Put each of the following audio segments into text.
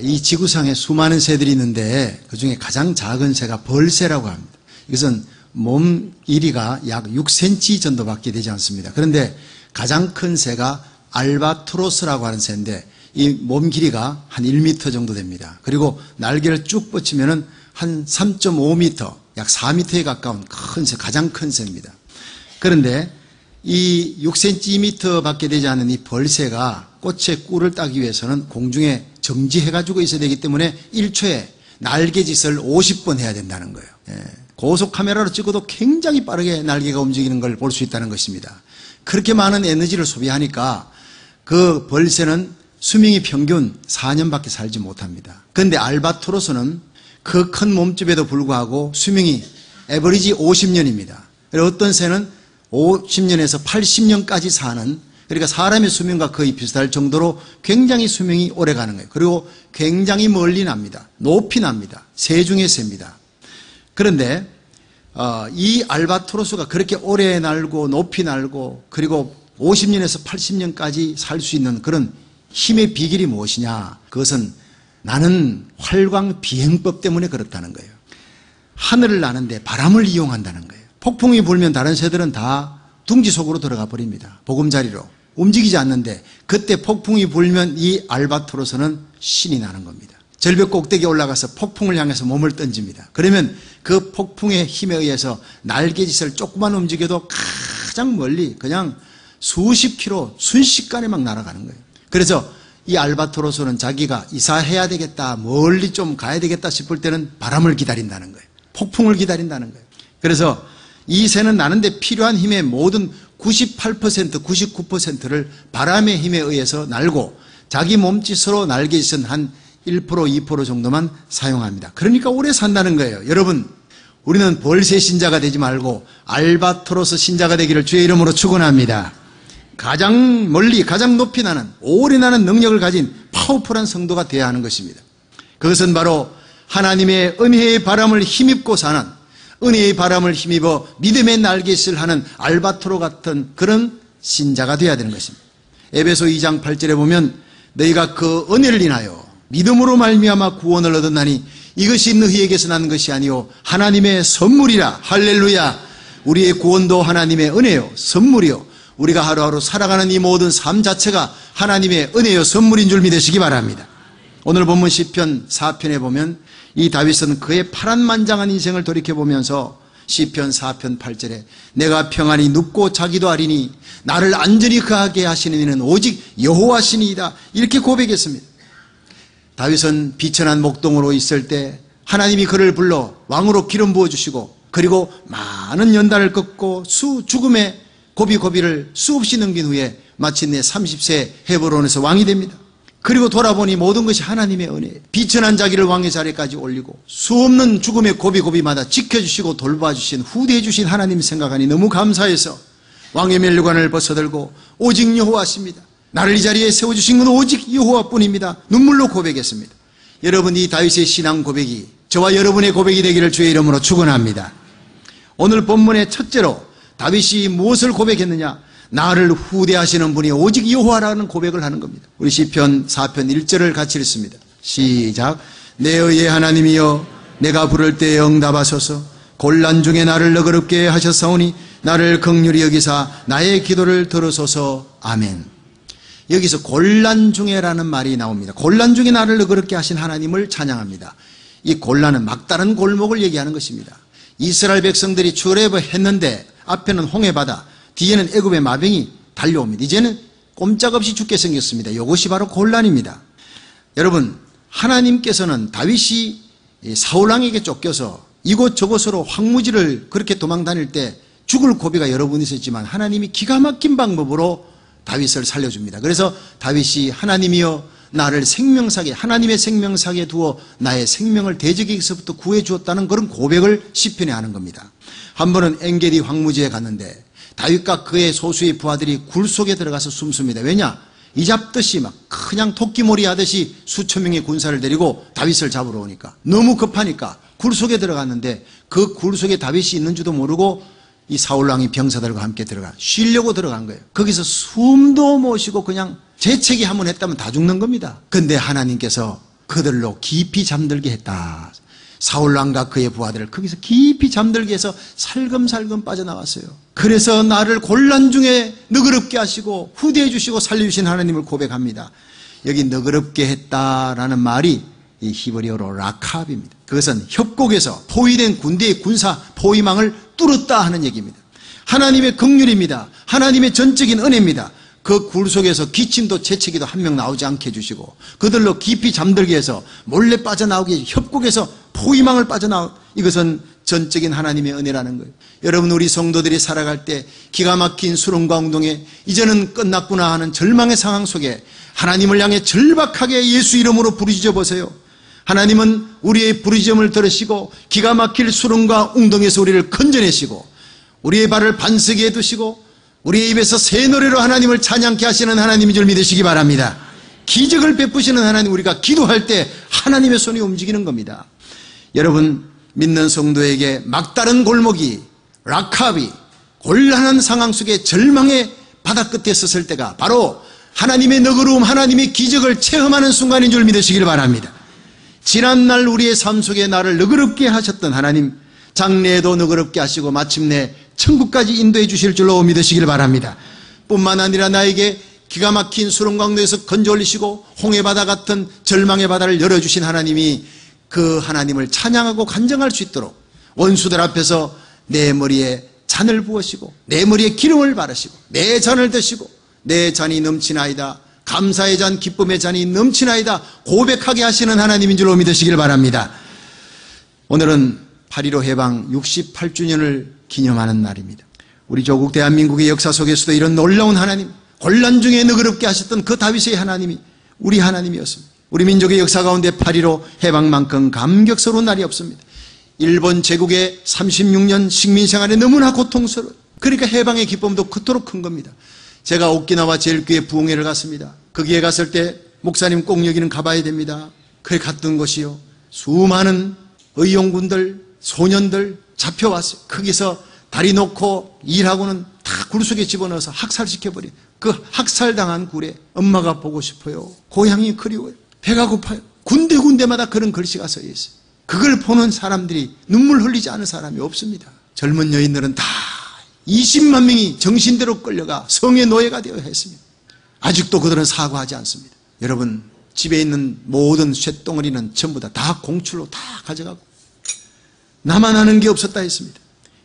이 지구상에 수많은 새들이 있는데 그중에 가장 작은 새가 벌새라고 합니다. 이것은 몸 길이가 약 6cm 정도밖에 되지 않습니다. 그런데 가장 큰 새가 알바트로스라고 하는 새인데 이 몸 길이가 한 1m 정도 됩니다. 그리고 날개를 쭉 뻗치면은 한 3.5m, 약 4m에 가까운 큰 새, 가장 큰 새입니다. 그런데 이 6cm 밖에 되지 않는 이 벌새가 꽃의 꿀을 따기 위해서는 공중에 정지해가지고 있어야 되기 때문에 1초에 날개짓을 50번 해야 된다는 거예요. 고속 카메라로 찍어도 굉장히 빠르게 날개가 움직이는 걸 볼 수 있다는 것입니다. 그렇게 많은 에너지를 소비하니까 그 벌새는 수명이 평균 4년밖에 살지 못합니다. 그런데 알바트로스는 그 큰 몸집에도 불구하고 수명이 에버리지 50년입니다. 어떤 새는 50년에서 80년까지 사는, 그러니까 사람의 수명과 거의 비슷할 정도로 굉장히 수명이 오래 가는 거예요. 그리고 굉장히 멀리 납니다. 높이 납니다. 새 중의 새입니다. 그런데 이 알바트로스가 그렇게 오래 날고 높이 날고 그리고 50년에서 80년까지 살 수 있는 그런 힘의 비결이 무엇이냐? 그것은 나는 활광 비행법 때문에 그렇다는 거예요. 하늘을 나는데 바람을 이용한다는 거예요. 폭풍이 불면 다른 새들은 다 둥지 속으로 들어가 버립니다. 보금자리로 움직이지 않는데 그때 폭풍이 불면 이 알바트로스는 신이 나는 겁니다. 절벽 꼭대기에 올라가서 폭풍을 향해서 몸을 던집니다. 그러면 그 폭풍의 힘에 의해서 날개짓을 조금만 움직여도 가장 멀리 그냥 수십 킬로 순식간에 막 날아가는 거예요. 그래서 이 알바트로스는 자기가 이사해야 되겠다, 멀리 좀 가야 되겠다 싶을 때는 바람을 기다린다는 거예요. 폭풍을 기다린다는 거예요. 그래서 이 새는 나는데 필요한 힘의 모든 98%, 99%를 바람의 힘에 의해서 날고 자기 몸짓으로 날개짓은 한 1%, 2% 정도만 사용합니다. 그러니까 오래 산다는 거예요. 여러분, 우리는 벌새 신자가 되지 말고 알바트로스 신자가 되기를 주의 이름으로 축원합니다. 가장 멀리, 가장 높이 나는, 오래 나는 능력을 가진 파워풀한 성도가 되어야 하는 것입니다. 그것은 바로 하나님의 은혜의 바람을 힘입고 사는, 은혜의 바람을 힘입어 믿음의 날개짓을 하는 알바트로 같은 그런 신자가 되어야 되는 것입니다. 에베소 2장 8절에 보면 너희가 그 은혜를 인하여 믿음으로 말미암아 구원을 얻었나니 이것이 너희에게서 난 것이 아니요 하나님의 선물이라. 할렐루야. 우리의 구원도 하나님의 은혜요 선물이요. 우리가 하루하루 살아가는 이 모든 삶 자체가 하나님의 은혜요 선물인 줄 믿으시기 바랍니다. 오늘 본문 시편 4편에 보면 이 다윗은 그의 파란만장한 인생을 돌이켜보면서 시편 4편 8절에 내가 평안히 눕고 자기도 아리니 나를 안전히 거하게 하시는 이는 오직 여호와시니이다, 이렇게 고백했습니다. 다윗은 비천한 목동으로 있을 때 하나님이 그를 불러 왕으로 기름 부어주시고 그리고 많은 연단을 겪고 죽음의 고비고비를 수없이 넘긴 후에 마침내 30세 헤브론에서 왕이 됩니다. 그리고 돌아보니 모든 것이 하나님의 은혜, 비천한 자기를 왕의 자리까지 올리고 수없는 죽음의 고비고비마다 지켜주시고 돌봐주신, 후대해주신 하나님 생각하니 너무 감사해서 왕의 멸관을 벗어들고 오직 여호와십니다, 나를 이 자리에 세워주신 건 오직 여호와뿐입니다, 눈물로 고백했습니다. 여러분, 이 다윗의 신앙 고백이 저와 여러분의 고백이 되기를 주의 이름으로 축원합니다. 오늘 본문의 첫째로 다윗이 무엇을 고백했느냐? 나를 후대하시는 분이 오직 여호와라는 고백을 하는 겁니다. 우리 시편 4편 1절을 같이 읽습니다. 시작. 내 의의 하나님이여 내가 부를 때에 응답하소서. 곤란 중에 나를 너그럽게 하셨사오니 나를 긍휼히 여기사 나의 기도를 들으소서. 아멘. 여기서 곤란 중에라는 말이 나옵니다. 곤란 중에 나를 너그럽게 하신 하나님을 찬양합니다. 이 곤란은 막다른 골목을 얘기하는 것입니다. 이스라엘 백성들이 출애굽했는데 앞에는 홍해바다, 뒤에는 애굽의 마병이 달려옵니다. 이제는 꼼짝없이 죽게 생겼습니다. 이것이 바로 곤란입니다. 여러분, 하나님께서는 다윗이 사울왕에게 쫓겨서 이곳저곳으로 황무지를 그렇게 도망다닐 때 죽을 고비가 여러 번 있었지만 하나님이 기가 막힌 방법으로 다윗을 살려줍니다. 그래서 다윗이 하나님이여 나를 생명사계, 하나님의 생명사계에 두어 나의 생명을 대적에게서부터 구해주었다는 그런 고백을 시편에 하는 겁니다. 한 번은 엔게디 황무지에 갔는데 다윗과 그의 소수의 부하들이 굴 속에 들어가서 숨습니다. 왜냐? 이잡듯이 막 그냥 토끼몰이 하듯이 수천 명의 군사를 데리고 다윗을 잡으러 오니까 너무 급하니까 굴 속에 들어갔는데 그 굴 속에 다윗이 있는 줄도 모르고 이 사울왕이 병사들과 함께 쉬려고 들어간 거예요. 거기서 숨도 못 쉬고 그냥 재채기 한번 했다면 다 죽는 겁니다. 근데 하나님께서 그들로 깊이 잠들게 했다. 사울왕과 그의 부하들을 거기서 깊이 잠들게 해서 살금살금 빠져나왔어요. 그래서 나를 곤란 중에 너그럽게 하시고 후대해 주시고 살려주신 하나님을 고백합니다. 여기 너그럽게 했다라는 말이 이 히브리어로 라캅입니다. 그것은 협곡에서 포위된 군대의 군사 포위망을 뚫었다 하는 얘기입니다. 하나님의 긍휼입니다. 하나님의 전적인 은혜입니다. 그 굴 속에서 기침도 재채기도 한 명 나오지 않게 해주시고 그들로 깊이 잠들게 해서 몰래 빠져나오게 해주시고 협곡에서 포위망을 이것은 전적인 하나님의 은혜라는 거예요. 여러분, 우리 성도들이 살아갈 때 기가 막힌 수렁과 웅동에 이제는 끝났구나 하는 절망의 상황 속에 하나님을 향해 절박하게 예수 이름으로 부르짖어 보세요. 하나님은 우리의 부르짖음을 들으시고 기가 막힐 수렁과 웅동에서 우리를 건져내시고 우리의 발을 반석에 두시고 우리의 입에서 새 노래로 하나님을 찬양케 하시는 하나님인 줄 믿으시기 바랍니다. 기적을 베푸시는 하나님, 우리가 기도할 때 하나님의 손이 움직이는 겁니다. 여러분, 믿는 성도에게 막다른 골목이, 라캅이 곤란한 상황 속에 절망의 바다 끝에 섰을 때가 바로 하나님의 너그러움, 하나님의 기적을 체험하는 순간인 줄 믿으시길 바랍니다. 지난날 우리의 삶 속에 나를 너그럽게 하셨던 하나님, 장래에도 너그럽게 하시고 마침내 천국까지 인도해 주실 줄로 믿으시길 바랍니다. 뿐만 아니라 나에게 기가 막힌 수렁강도에서 건져 올리시고 홍해바다 같은 절망의 바다를 열어주신 하나님이 그 하나님을 찬양하고 간증할 수 있도록 원수들 앞에서 내 머리에 잔을 부으시고 내 머리에 기름을 바르시고 내 잔을 드시고 내 잔이 넘치나이다, 감사의 잔, 기쁨의 잔이 넘치나이다 고백하게 하시는 하나님인 줄로 믿으시길 바랍니다. 오늘은 8.15 해방 68주년을 기념하는 날입니다. 우리 조국 대한민국의 역사 속에서도 이런 놀라운 하나님, 곤란 중에 너그럽게 하셨던 그 다윗의 하나님이 우리 하나님이었습니다. 우리 민족의 역사 가운데 8.15 해방만큼 감격스러운 날이 없습니다. 일본 제국의 36년 식민생활에 너무나 고통스러워요. 그러니까 해방의 기쁨도 그토록 큰 겁니다. 제가 오키나와 제일교회 부흥회를 갔습니다. 거기에 갔을 때 목사님 꼭 여기는 가봐야 됩니다. 그에 갔던 곳이요, 수많은 의용군들, 소년들 잡혀왔어요. 거기서 다리 놓고 일하고는 다 굴 속에 집어넣어서 학살시켜버려요. 그 학살당한 굴에 엄마가 보고 싶어요, 고향이 그리워요, 배가 고파요. 군데군데마다 그런 글씨가 써 있어요. 그걸 보는 사람들이 눈물 흘리지 않은 사람이 없습니다. 젊은 여인들은 다 20만 명이 정신대로 끌려가 성의 노예가 되어 했습니다. 아직도 그들은 사과하지 않습니다. 여러분, 집에 있는 모든 쇳덩어리는 전부 다 공출로 다 가져가고 나만 아는 게 없었다 했습니다.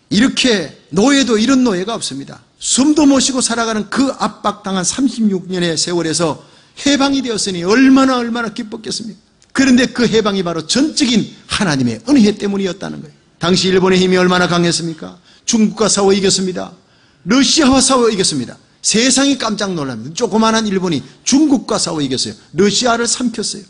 이렇게 노예도 이런 노예가 없습니다. 숨도 못 쉬고 살아가는 그 압박당한 36년의 세월에서 해방이 되었으니 얼마나 기뻤겠습니까? 그런데 그 해방이 바로 전적인 하나님의 은혜 때문이었다는 거예요. 당시 일본의 힘이 얼마나 강했습니까? 중국과 싸워 이겼습니다. 러시아와 싸워 이겼습니다. 세상이 깜짝 놀랍니다. 조그마한 일본이 중국과 싸워 이겼어요. 러시아를 삼켰어요.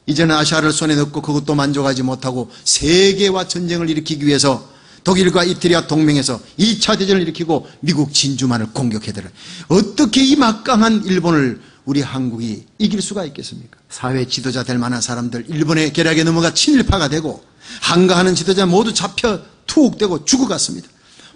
이제는 아시아를 손에 넣고 그것도 만족하지 못하고 세계와 전쟁을 일으키기 위해서 독일과 이태리와 동맹해서 2차 대전을 일으키고 미국 진주만을 공격해들어요. 어떻게 이 막강한 일본을 우리 한국이 이길 수가 있겠습니까? 사회 지도자 될 만한 사람들 일본의 계략에 넘어가 친일파가 되고 한가하는 지도자 모두 잡혀 투옥되고 죽어갔습니다.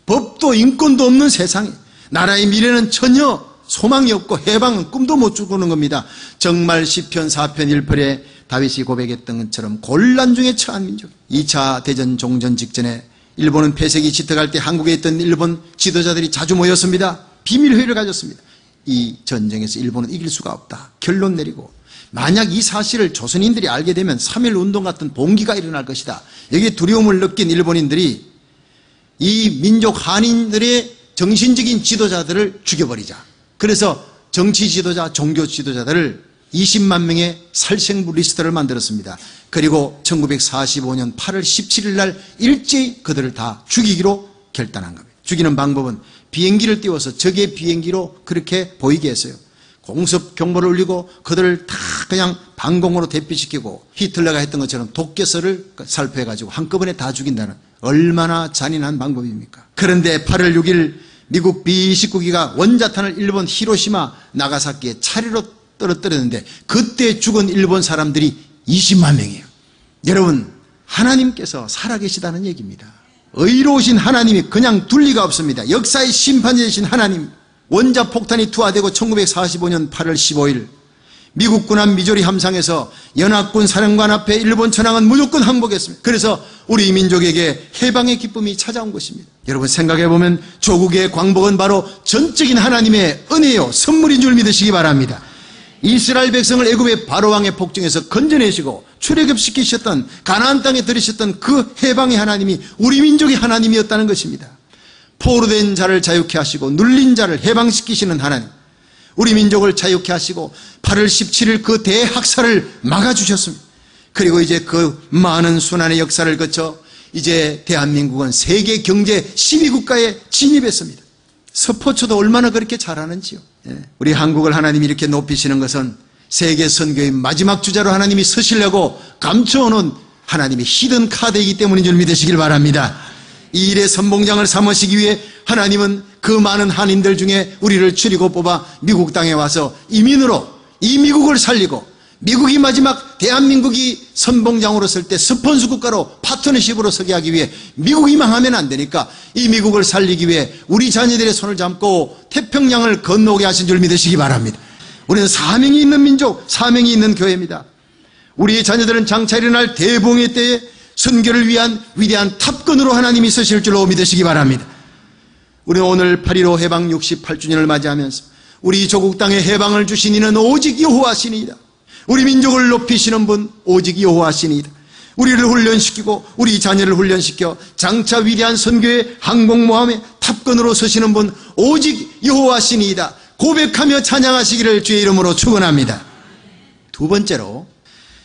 법도 인권도 없는 세상에 나라의 미래는 전혀 소망이 없고 해방은 꿈도 못 꾸는 겁니다. 정말 시편 4편 1절에 다윗이 고백했던 것처럼 곤란 중에 처한 민족. 2차 대전 종전 직전에 일본은 폐색이 짙어갈 때 한국에 있던 일본 지도자들이 자주 모였습니다. 비밀회의를 가졌습니다. 이 전쟁에서 일본은 이길 수가 없다 결론 내리고, 만약 이 사실을 조선인들이 알게 되면 3.1운동 같은 봉기가 일어날 것이다. 여기에 두려움을 느낀 일본인들이 이 민족 한인들의 정신적인 지도자들을 죽여버리자. 그래서 정치 지도자, 종교 지도자들을 20만 명의 살생부 리스트를 만들었습니다. 그리고 1945년 8월 17일 날 일제히 그들을 다 죽이기로 결단한 겁니다. 죽이는 방법은 비행기를 띄워서 적의 비행기로 그렇게 보이게 했어요. 공습 경보를 울리고 그들을 다 그냥 방공으로 대피시키고 히틀러가 했던 것처럼 독개설을 살포해가지고 한꺼번에 다 죽인다는, 얼마나 잔인한 방법입니까? 그런데 8월 6일 미국 B-29기가 원자탄을 일본 히로시마 나가사키에 차례로 떨어뜨렸는데 그때 죽은 일본 사람들이 20만 명이에요. 여러분, 하나님께서 살아계시다는 얘기입니다. 의로우신 하나님이 그냥 둘 리가 없습니다. 역사의 심판자이신 하나님. 원자폭탄이 투하되고 1945년 8월 15일 미국 군함 미조리 함상에서 연합군 사령관 앞에 일본 천황은 무조건 항복했습니다. 그래서 우리 민족에게 해방의 기쁨이 찾아온 것입니다. 여러분 생각해보면 조국의 광복은 바로 전적인 하나님의 은혜요 선물인 줄 믿으시기 바랍니다. 이스라엘 백성을 애굽의 바로왕의 폭정에서 건져내시고 출애굽시키셨던 가나안 땅에 들이셨던 그 해방의 하나님이 우리 민족의 하나님이었다는 것입니다. 포로된 자를 자유케 하시고 눌린 자를 해방시키시는 하나님, 우리 민족을 자유케 하시고 8월 17일 그 대학살을 막아주셨습니다. 그리고 이제 그 많은 순환의 역사를 거쳐 이제 대한민국은 세계 경제 10위국가에 진입했습니다. 스포츠도 얼마나 그렇게 잘하는지요. 우리 한국을 하나님이 이렇게 높이시는 것은 세계 선교의 마지막 주자로 하나님이 서시려고 감춰오는 하나님의 히든 카드이기 때문인 줄 믿으시길 바랍니다. 이 일의 선봉장을 삼으시기 위해 하나님은 그 많은 한인들 중에 우리를 추리고 뽑아 미국 땅에 와서 이민으로 이 미국을 살리고, 미국이 마지막 대한민국이 선봉장으로 설 때 스폰서 국가로 파트너십으로 서게 하기 위해 미국이 망하면 안 되니까 이 미국을 살리기 위해 우리 자녀들의 손을 잡고 태평양을 건너오게 하신 줄 믿으시기 바랍니다. 우리는 사명이 있는 민족, 사명이 있는 교회입니다. 우리의 자녀들은 장차 일어날 대봉의 때에 선교를 위한 위대한 탑건으로 하나님이 서실 줄로 믿으시기 바랍니다. 우리는 오늘 8.15 해방 68주년을 맞이하면서 우리 조국 땅에 해방을 주신 이는 오직 여호와시니이다. 우리 민족을 높이시는 분 오직 여호와시니이다. 우리를 훈련시키고 우리 자녀를 훈련시켜 장차 위대한 선교의 항공모함의 탑건으로 서시는 분 오직 여호와시니이다. 고백하며 찬양하시기를 주의 이름으로 축원합니다. 두 번째로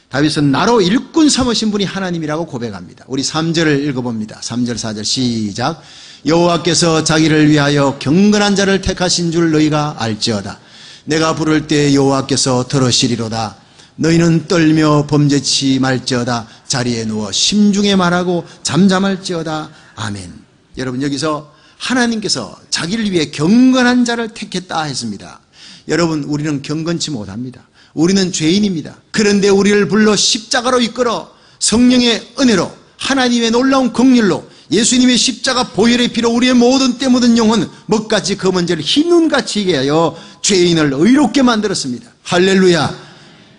다윗은 나로 일꾼 삼으신 분이 하나님이라고 고백합니다. 우리 3절을 읽어봅니다. 3절 4절 시작. 여호와께서 자기를 위하여 경건한 자를 택하신 줄 너희가 알지어다. 내가 부를 때 여호와께서 들으시리로다. 너희는 떨며 범죄치 말지어다. 자리에 누워 심중에 말하고 잠잠할지어다. 아멘. 여러분 여기서 하나님께서 자기를 위해 경건한 자를 택했다 했습니다. 여러분 우리는 경건치 못합니다. 우리는 죄인입니다. 그런데 우리를 불러 십자가로 이끌어 성령의 은혜로 하나님의 놀라운 긍휼로 예수님의 십자가 보혈의 피로 우리의 모든 때 묻은 영혼 먹같이 검은 죄를 흰 눈같이 이게 하여 죄인을 의롭게 만들었습니다. 할렐루야.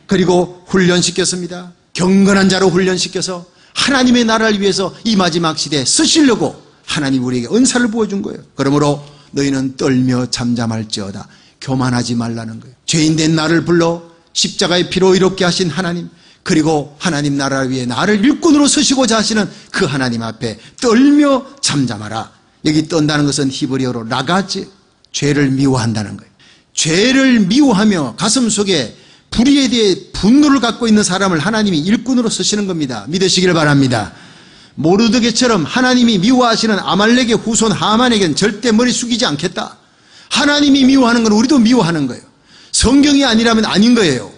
그리고 훈련시켰습니다. 경건한 자로 훈련시켜서 하나님의 나라를 위해서 이 마지막 시대에 쓰시려고 하나님 우리에게 은사를 부어준 거예요. 그러므로 너희는 떨며 잠잠할지어다. 교만하지 말라는 거예요. 죄인된 나를 불러 십자가의 피로 의롭게 하신 하나님, 그리고 하나님 나라를 위해 나를 일꾼으로 서시고자 하시는 그 하나님 앞에 떨며 잠잠하라. 여기 떤다는 것은 히브리어로 라가즈, 죄를 미워한다는 거예요. 죄를 미워하며 가슴 속에 불의에 대해 분노를 갖고 있는 사람을 하나님이 일꾼으로 서시는 겁니다. 믿으시길 바랍니다. 모르드게처럼 하나님이 미워하시는 아말렉의 후손 하만에겐 절대 머리 숙이지 않겠다. 하나님이 미워하는 건 우리도 미워하는 거예요. 성경이 아니라면 아닌 거예요.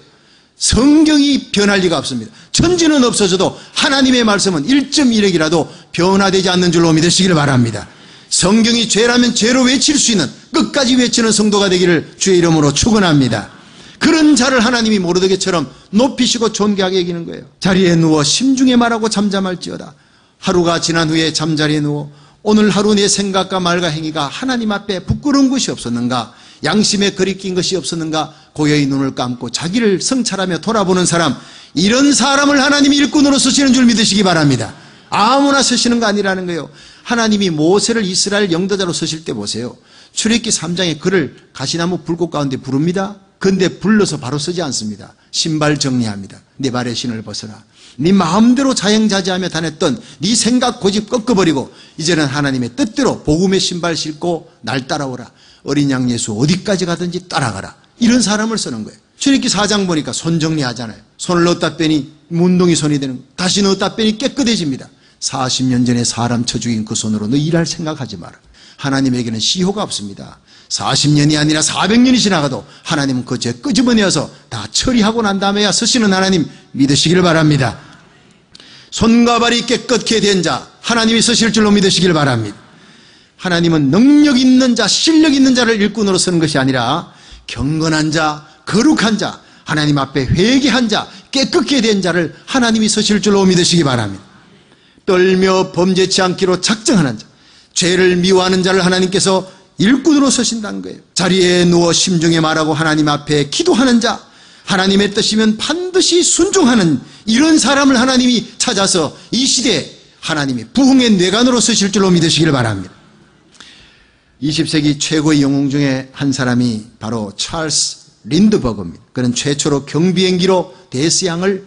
성경이 변할 리가 없습니다. 천지는 없어져도 하나님의 말씀은 1.1핵이라도 변화되지 않는 줄로 믿으시길 바랍니다. 성경이 죄라면 죄로 외칠 수 있는 끝까지 외치는 성도가 되기를 주의 이름으로 축원합니다. 그런 자를 하나님이 모르드게처럼 높이시고 존귀하게 여기는 거예요. 자리에 누워 심중에 말하고 잠잠할지어다. 하루가 지난 후에 잠자리에 누워 오늘 하루 내 생각과 말과 행위가 하나님 앞에 부끄러운 것이 없었는가, 양심에 거리낀 것이 없었는가, 고요히 눈을 감고 자기를 성찰하며 돌아보는 사람, 이런 사람을 하나님이 일꾼으로 쓰시는 줄 믿으시기 바랍니다. 아무나 쓰시는 거 아니라는 거예요. 하나님이 모세를 이스라엘 영도자로 쓰실 때 보세요. 출애굽기 3장에 그를 가시나무 불꽃 가운데 부릅니다. 근데 불러서 바로 쓰지 않습니다. 신발 정리합니다. 네 발의 신을 벗어라. 네 마음대로 자행자재하며 다녔던 네 생각 고집 꺾어버리고 이제는 하나님의 뜻대로 복음의 신발 신고 날 따라오라. 어린 양 예수 어디까지 가든지 따라가라. 이런 사람을 쓰는 거예요. 출애굽기 4장 보니까 손 정리하잖아요. 손을 넣었다 빼니 문둥이 손이 되는 거예요. 다시 넣었다 빼니 깨끗해집니다. 40년 전에 사람 쳐 죽인 그 손으로 너 일할 생각하지 마라. 하나님에게는 시효가 없습니다. 40년이 아니라 400년이 지나가도 하나님은 그 죄 끄집어내어서 다 처리하고 난 다음에야 쓰시는 하나님 믿으시길 바랍니다. 손과 발이 깨끗게 된 자 하나님이 쓰실 줄로 믿으시길 바랍니다. 하나님은 능력 있는 자, 실력 있는 자를 일꾼으로 쓰는 것이 아니라 경건한 자, 거룩한 자, 하나님 앞에 회개한 자, 깨끗게 된 자를 하나님이 쓰실 줄로 믿으시기 바랍니다. 떨며 범죄치 않기로 작정하는 자, 죄를 미워하는 자를 하나님께서 일꾼으로 서신다는 거예요. 자리에 누워 심중에 말하고 하나님 앞에 기도하는 자, 하나님의 뜻이면 반드시 순종하는 이런 사람을 하나님이 찾아서 이 시대에 하나님이 부흥의 뇌관으로 쓰실 줄로 믿으시길 바랍니다. 20세기 최고의 영웅 중에 한 사람이 바로 찰스 린드버그입니다. 그는 최초로 경비행기로 대서양을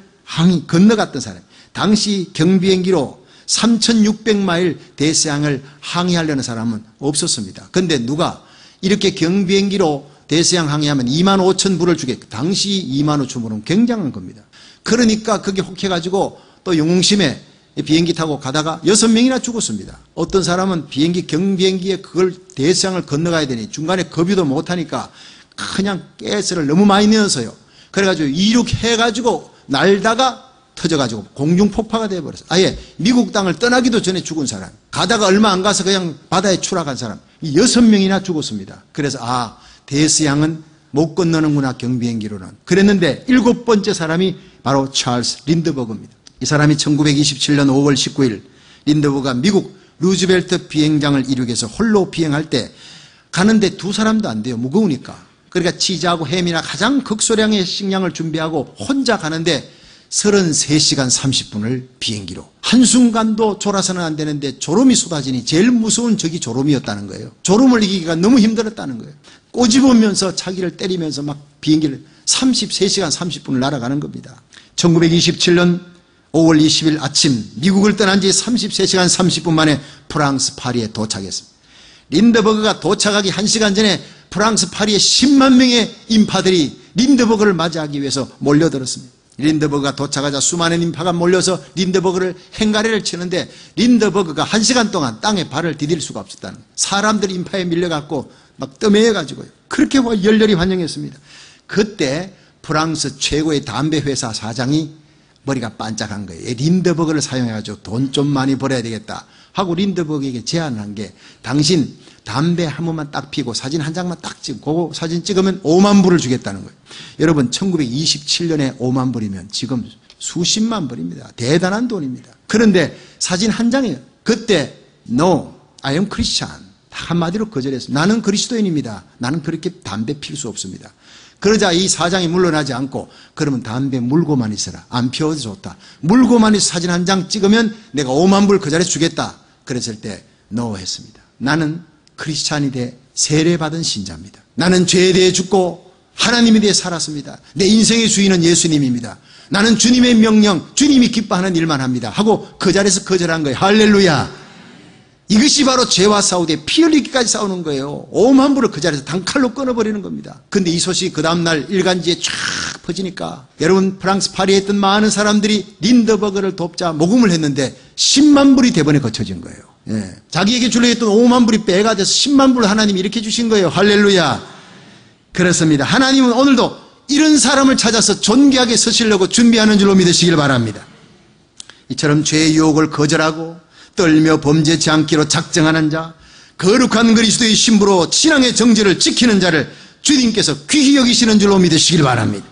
건너갔던 사람. 당시 경비행기로 3,600마일 대서양을 항해하려는 사람은 없었습니다. 그런데 누가 이렇게 경비행기로 대서양 항해하면 25,000불을 주겠다. 당시 25,000불은 굉장한 겁니다. 그러니까 그게 혹해가지고 또 영웅심에 비행기 타고 가다가 6명이나 죽었습니다. 어떤 사람은 경비행기에 그걸 대서양을 건너가야 되니 중간에 급유도 못하니까 그냥 가스를 너무 많이 넣어서요. 그래가지고 이륙해가지고 날다가 터져가지고 공중폭파가 되어버렸어요. 아예 미국 땅을 떠나기도 전에 죽은 사람, 가다가 얼마 안 가서 그냥 바다에 추락한 사람, 6명이나 죽었습니다. 그래서 대서양은 못 건너는구나, 경비행기로는. 그랬는데 7번째 사람이 바로 찰스 린드버그입니다. 이 사람이 1927년 5월 19일 린드버그가 미국 루즈벨트 비행장을 이륙해서 홀로 비행할 때 가는데 2사람도 안 돼요. 무거우니까. 그러니까 치즈하고 햄이나 가장 극소량의 식량을 준비하고 혼자 가는데 33시간 30분을 비행기로. 한순간도 졸아서는 안 되는데 졸음이 쏟아지니 제일 무서운 적이 졸음이었다는 거예요. 졸음을 이기기가 너무 힘들었다는 거예요. 꼬집으면서 차기를 때리면서 막 비행기를 33시간 30분을 날아가는 겁니다. 1927년 5월 20일 아침 미국을 떠난 지 33시간 30분 만에 프랑스 파리에 도착했습니다. 린드버그가 도착하기 1시간 전에 프랑스 파리에 10만 명의 인파들이 린드버그를 맞이하기 위해서 몰려들었습니다. 린드버그가 도착하자 수많은 인파가 몰려서 린드버그를 행가래를 치는데 린드버그가 1시간 동안 땅에 발을 디딜 수가 없었다는 거예요. 사람들이 인파에 밀려갖고 막 떠매여가지고요. 그렇게 열렬히 환영했습니다. 그때 프랑스 최고의 담배 회사 사장이 머리가 반짝한 거예요. 린드버그를 사용해가지고 돈 좀 많이 벌어야 되겠다 하고 린드버그에게 제안을 한 게, 당신 담배 한 번만 딱 피고 사진 한 장만 딱 찍고 그 사진 찍으면 5만 불을 주겠다는 거예요. 여러분 1927년에 5만 불이면 지금 수십만 불입니다. 대단한 돈입니다. 그런데 사진 한 장이에요. 그때 No, I am Christian. 한마디로 거절했어요. 나는 그리스도인입니다. 나는 그렇게 담배 필 수 없습니다. 그러자 이 사장이 물러나지 않고, 그러면 담배 물고만 있어라. 안 피워도 좋다. 물고만 있어 사진 한 장 찍으면 내가 5만 불 그 자리에 주겠다. 그랬을 때 No 했습니다. 나는 크리스찬이 돼 세례받은 신자입니다. 나는 죄에 대해 죽고 하나님에 대해 살았습니다. 내 인생의 주인은 예수님입니다. 나는 주님의 명령, 주님이 기뻐하는 일만 합니다 하고 그 자리에서 거절한 거예요. 할렐루야. 이것이 바로 죄와 싸우되 피 흘리기까지 싸우는 거예요. 5만 불을 그 자리에서 단칼로 끊어버리는 겁니다. 근데 이 소식이 그 다음날 일간지에 쫙 퍼지니까 여러분 프랑스 파리에 있던 많은 사람들이 린드버그를 돕자 모금을 했는데 10만 불이 대번에 거쳐진 거예요. 예. 자기에게 주려 했던 5만 불이 빼가 돼서 10만 불을 하나님이 이렇게 주신 거예요. 할렐루야. 그렇습니다. 하나님은 오늘도 이런 사람을 찾아서 존귀하게 서시려고 준비하는 줄로 믿으시길 바랍니다. 이처럼 죄의 유혹을 거절하고 떨며 범죄치 않기로 작정하는 자, 거룩한 그리스도의 신부로 신앙의 정죄를 지키는 자를 주님께서 귀히 여기시는 줄로 믿으시길 바랍니다.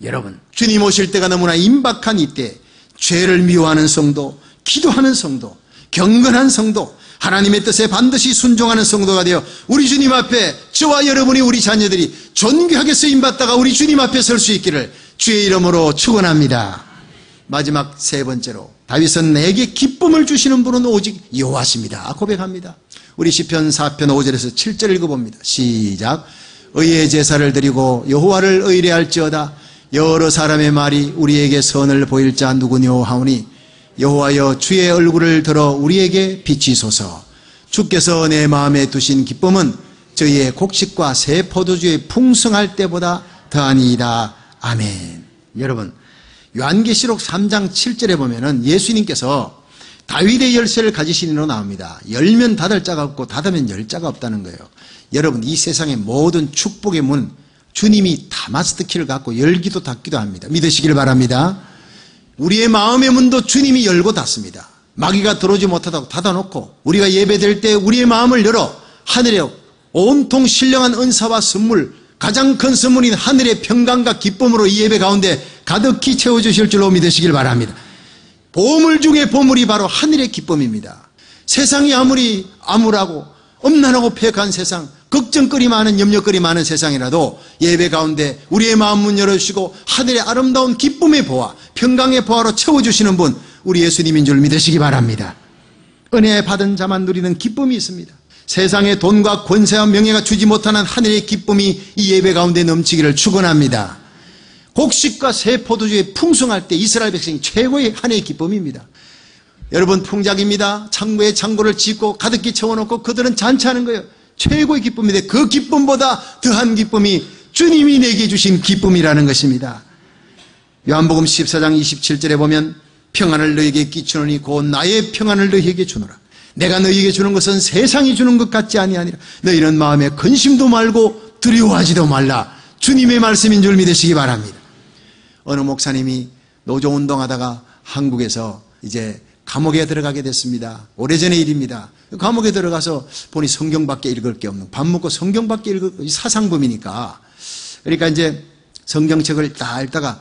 여러분, 주님 오실 때가 너무나 임박한 이때 죄를 미워하는 성도, 기도하는 성도, 경건한 성도, 하나님의 뜻에 반드시 순종하는 성도가 되어 우리 주님 앞에 저와 여러분이, 우리 자녀들이 존귀하게 쓰임받다가 우리 주님 앞에 설 수 있기를 주의 이름으로 축원합니다. 마지막 세 번째로, 다윗은 내게 기쁨을 주시는 분은 오직 여호와십니다 고백합니다. 우리 시편 4편 5절에서 7절 읽어봅니다. 시작. 의의 제사를 드리고 여호와를 의뢰할지어다. 여러 사람의 말이 우리에게 선을 보일 자 누구뇨 하오니 여호와여 주의 얼굴을 들어 우리에게 비치소서. 주께서 내 마음에 두신 기쁨은 저희의 곡식과 새 포도주의 풍성할 때보다 더하니이다. 아멘. 여러분, 요한계시록 3장 7절에 보면은 예수님께서 다윗의 열쇠를 가지신 이로 나옵니다. 열면 닫을 자가 없고 닫으면 열 자가 없다는 거예요. 여러분, 이 세상의 모든 축복의 문 주님이 다 마스터키를 갖고 열기도 닫기도 합니다. 믿으시길 바랍니다. 우리의 마음의 문도 주님이 열고 닫습니다. 마귀가 들어오지 못하다고 닫아놓고 우리가 예배될 때 우리의 마음을 열어 하늘의 온통 신령한 은사와 선물, 가장 큰 선물인 하늘의 평강과 기쁨으로 이 예배 가운데 가득히 채워주실 줄로 믿으시길 바랍니다. 보물 중에 보물이 바로 하늘의 기쁨입니다. 세상이 아무리 암울하고 엄난하고 폐역한 세상, 걱정거리 많은 염려거리 많은 세상이라도 예배 가운데 우리의 마음 문 열어주시고 하늘의 아름다운 기쁨의 보화, 평강의 보화로 채워주시는 분, 우리 예수님인 줄 믿으시기 바랍니다. 은혜 받은 자만 누리는 기쁨이 있습니다. 세상의 돈과 권세와 명예가 주지 못하는 하늘의 기쁨이 이 예배 가운데 넘치기를 축원합니다. 곡식과 새 포도주에 풍성할 때 이스라엘 백성이 최고의 하늘의 기쁨입니다. 여러분, 풍작입니다. 창고에 창고를 짓고 가득히 채워놓고 그들은 잔치하는 거예요. 최고의 기쁨인데 그 기쁨보다 더한 기쁨이 주님이 내게 주신 기쁨이라는 것입니다. 요한복음 14장 27절에 보면 평안을 너희에게 끼치노니 곧 나의 평안을 너희에게 주노라. 내가 너희에게 주는 것은 세상이 주는 것 같지 아니하니라. 너희는 마음에 근심도 말고 두려워하지도 말라. 주님의 말씀인 줄 믿으시기 바랍니다. 어느 목사님이 노조운동하다가 한국에서 이제 감옥에 들어가게 됐습니다. 오래전의 일입니다. 감옥에 들어가서 보니 성경밖에 읽을 게 없는, 밥 먹고 성경밖에 읽을, 사상범이니까. 그러니까 이제 성경책을 딱 읽다가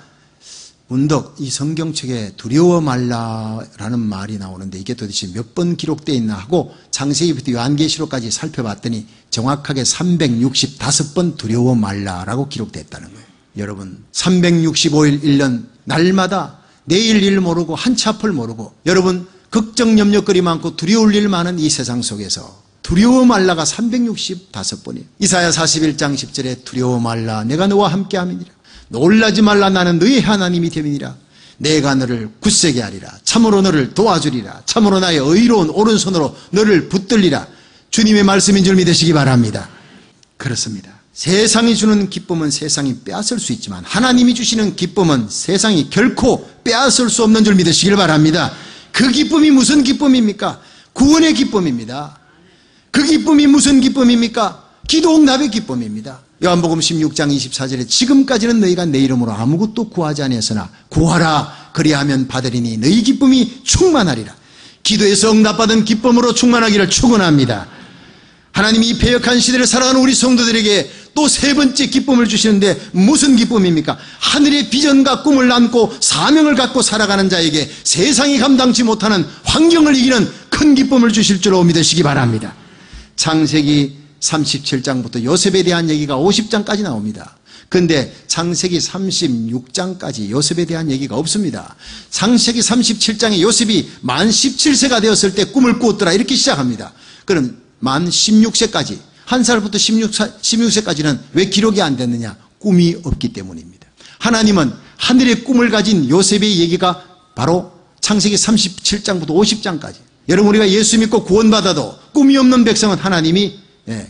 문득 이 성경책에 두려워 말라라는 말이 나오는데 이게 도대체 몇 번 기록되어 있나 하고 창세기부터 요한계시록까지 살펴봤더니 정확하게 365번 두려워 말라라고 기록됐다는 거예요. 여러분, 365일 1년 날마다 내일 일 모르고 한치 앞을 모르고 여러분 걱정 염려거리 많고 두려울 일 많은 이 세상 속에서 두려워 말라가 365번이에요. 이사야 41장 10절에 두려워 말라 내가 너와 함께 함이니라. 놀라지 말라 나는 너의 하나님이 됨이니라. 내가 너를 굳세게 하리라. 참으로 너를 도와주리라. 참으로 나의 의로운 오른손으로 너를 붙들리라. 주님의 말씀인 줄 믿으시기 바랍니다. 그렇습니다. 세상이 주는 기쁨은 세상이 빼앗을 수 있지만 하나님이 주시는 기쁨은 세상이 결코 빼앗을 수 없는 줄 믿으시길 바랍니다. 그 기쁨이 무슨 기쁨입니까? 구원의 기쁨입니다. 그 기쁨이 무슨 기쁨입니까? 기도 응답의 기쁨입니다. 요한복음 16장 24절에 지금까지는 너희가 내 이름으로 아무것도 구하지 아니했으나 구하라 그리하면 받으리니 너희 기쁨이 충만하리라. 기도에서 응답받은 기쁨으로 충만하기를 축원합니다. 하나님이 이 패역한 시대를 살아가는 우리 성도들에게 또 세 번째 기쁨을 주시는데 무슨 기쁨입니까? 하늘의 비전과 꿈을 안고 사명을 갖고 살아가는 자에게 세상이 감당치 못하는 환경을 이기는 큰 기쁨을 주실 줄로 믿으시기 바랍니다. 창세기 37장부터 요셉에 대한 얘기가 50장까지 나옵니다. 그런데 창세기 36장까지 요셉에 대한 얘기가 없습니다. 창세기 37장에 요셉이 만 17세가 되었을 때 꿈을 꾸었더라 이렇게 시작합니다. 그럼 만 16세까지 한 살부터 16세까지는 왜 기록이 안 됐느냐? 꿈이 없기 때문입니다. 하나님은 하늘의 꿈을 가진 요셉의 얘기가 바로 창세기 37장부터 50장까지. 여러분 우리가 예수 믿고 구원받아도 꿈이 없는 백성은 하나님이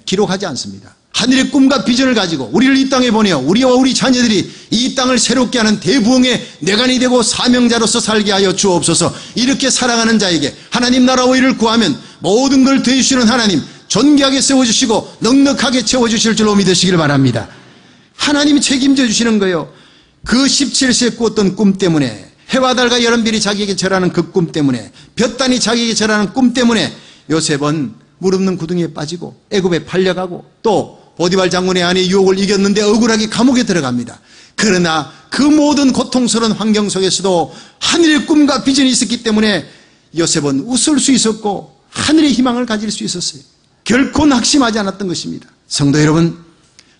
기록하지 않습니다. 하늘의 꿈과 비전을 가지고 우리를 이 땅에 보내어 우리와 우리 자녀들이 이 땅을 새롭게 하는 대부흥의 뇌관이 되고 사명자로서 살게 하여 주옵소서. 이렇게 살아가는 자에게 하나님 나라와 의를 구하면 모든 걸 더해주시는 하나님 존귀하게 세워주시고 넉넉하게 채워주실 줄로 믿으시길 바랍니다. 하나님이 책임져 주시는 거예요. 그 17세에 꾸었던 꿈 때문에 해와 달과 여름별이 자기에게 절하는 그 꿈 때문에 볕단이 자기에게 절하는 꿈 때문에 요셉은 물 없는 구덩이에 빠지고 애굽에 팔려가고 또 보디발 장군의 아내의 유혹을 이겼는데 억울하게 감옥에 들어갑니다. 그러나 그 모든 고통스러운 환경 속에서도 하늘의 꿈과 비전이 있었기 때문에 요셉은 웃을 수 있었고 하늘의 희망을 가질 수 있었어요. 결코 낙심하지 않았던 것입니다. 성도 여러분,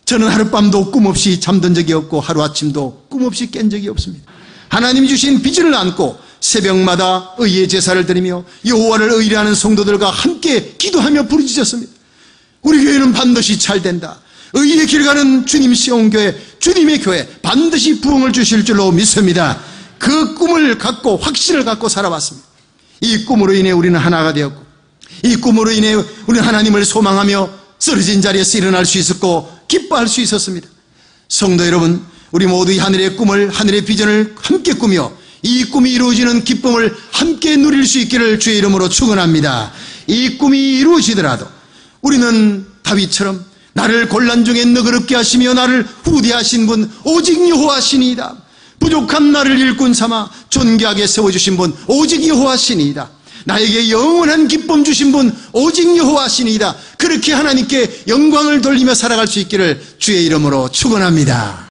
저는 하룻밤도 꿈 없이 잠든 적이 없고 하루아침도 꿈 없이 깬 적이 없습니다. 하나님이 주신 비전을 안고 새벽마다 의의 제사를 드리며 여호와를 의뢰하는 성도들과 함께 기도하며 부르짖었습니다. 우리 교회는 반드시 잘된다. 의의 길 가는 주님 시온교회, 주님의 교회 반드시 부흥을 주실 줄로 믿습니다. 그 꿈을 갖고 확신을 갖고 살아왔습니다. 이 꿈으로 인해 우리는 하나가 되었고 이 꿈으로 인해 우리는 하나님을 소망하며 쓰러진 자리에서 일어날 수 있었고 기뻐할 수 있었습니다. 성도 여러분, 우리 모두 이 하늘의 꿈을, 하늘의 비전을 함께 꾸며 이 꿈이 이루어지는 기쁨을 함께 누릴 수 있기를 주의 이름으로 축원합니다. 이 꿈이 이루어지더라도 우리는 다윗처럼 나를 곤란 중에 너그럽게 하시며 나를 후대하신 분 오직 여호와시니이다. 부족한 나를 일꾼 삼아 존귀하게 세워주신 분 오직 여호와시니이다. 나에게 영원한 기쁨 주신 분 오직 여호와시니이다. 그렇게 하나님께 영광을 돌리며 살아갈 수 있기를 주의 이름으로 축원합니다.